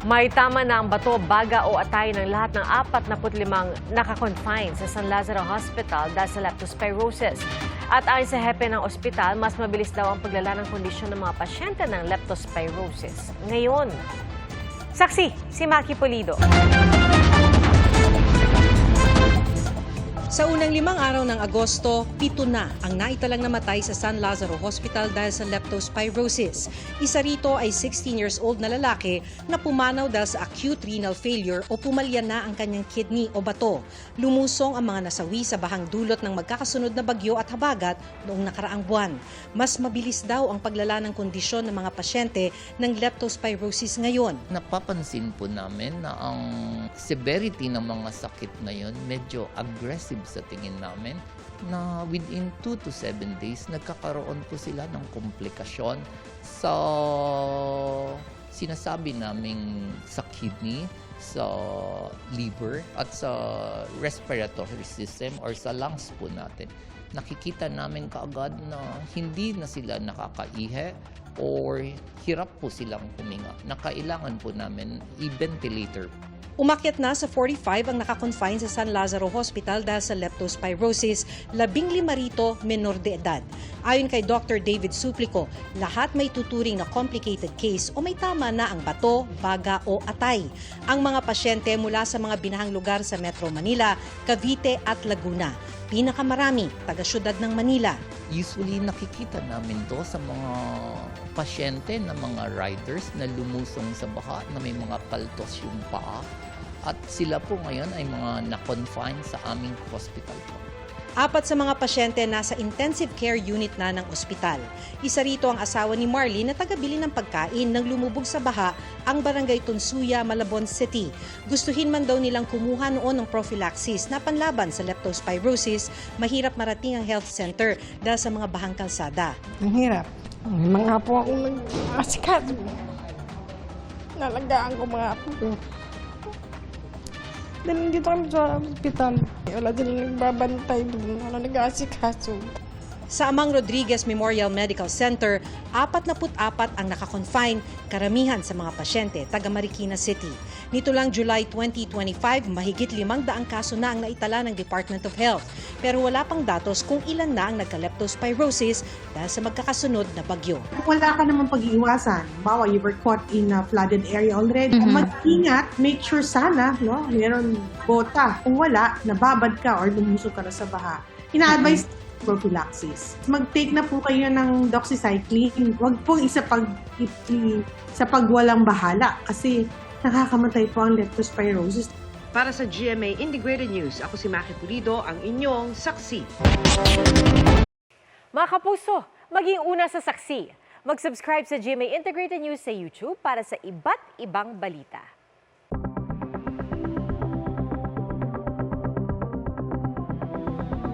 May tama na ang bato, baga o atay ng lahat ng 45 nakakonfine sa San Lazaro Hospital dahil sa leptospirosis. At ayon sa hepe ng ospital, mas mabilis daw ang paglala ng kondisyon ng mga pasyente ng leptospirosis. Ngayon, saksi si Maki Pulido. Sa unang 5 araw ng Agosto, 7 na ang naitalang namatay sa San Lazaro Hospital dahil sa leptospirosis. Isa rito ay 16 years old na lalaki na pumanaw dahil sa acute renal failure o pumalya na ang kanyang kidney o bato. Lumusong ang mga nasawi sa bahang dulot ng magkakasunod na bagyo at habagat noong nakaraang buwan. Mas mabilis daw ang paglala ng kondisyon ng mga pasyente ng leptospirosis ngayon. Napapansin po namin na ang severity ng mga sakit na yun medyo aggressive sa tingin namin, na within 2 to 7 days nagkakaroon po sila ng komplikasyon sa sinasabi naming sa kidney, sa liver at sa respiratory system or sa lungs po natin. Nakikita namin kaagad na hindi na sila nakakaihe or hirap po silang huminga. Nakailangan po namin i-ventilator. Umakyat na sa 45 ang nakakonfine sa San Lazaro Hospital dahil sa leptospirosis, 15 rito menor de edad. Ayon kay Dr. David Suplico, lahat may tuturing na complicated case o may tama na ang bato, baga o atay. Ang mga pasyente mula sa mga binahang lugar sa Metro Manila, Cavite at Laguna. Pinakamarami, taga-syudad ng Manila. Usually nakikita namin to sa mga pasyente na mga riders na lumusong sa baha na may mga paltos yung paa. At sila po ngayon ay mga na-confine sa aming hospital po. 4 sa mga pasyente nasa intensive care unit na ng ospital. Isa rito ang asawa ni Marley na tagabili ng pagkain nang lumubog sa baha ang barangay Tunsuya, Malabon City. Gustuhin man daw nilang kumuha noon ng prophylaxis na panlaban sa leptospirosis, mahirap marating ang health center dahil sa mga bahang kalsada. Ang hirap. May mga apo akong nag-asikat. Nalagaan ko mga apo ko. Dahil dito kami sa hospital. Wala silang nagbabantay doon. Wala nag-aasikaso. Sa Amang Rodriguez Memorial Medical Center, 44 ang nakakonfine, karamihan sa mga pasyente taga Marikina City. Nito lang July 2025, mahigit 500 kaso na ang naitala ng Department of Health. Pero wala pang datos kung ilan na ang nagka-leptospirosis dahil sa magkakasunod na bagyo. Kung wala ka naman pag-iiwasan, bawa you were caught in a flooded area already, mag-ingat, make sure sana, no, meron bota. Kung wala, nababad ka or lumusog ka na sa baha. Ina-advise prophylaxis. Mag-take na po kayo ng doxycycline. Huwag po sa pagwalang bahala kasi nakakamatay po ang leptospirosis. Para sa GMA Integrated News, ako si Maki Pulido, ang inyong saksi. Mga kapuso, maging una sa saksi. Mag-subscribe sa GMA Integrated News sa YouTube para sa iba't ibang balita.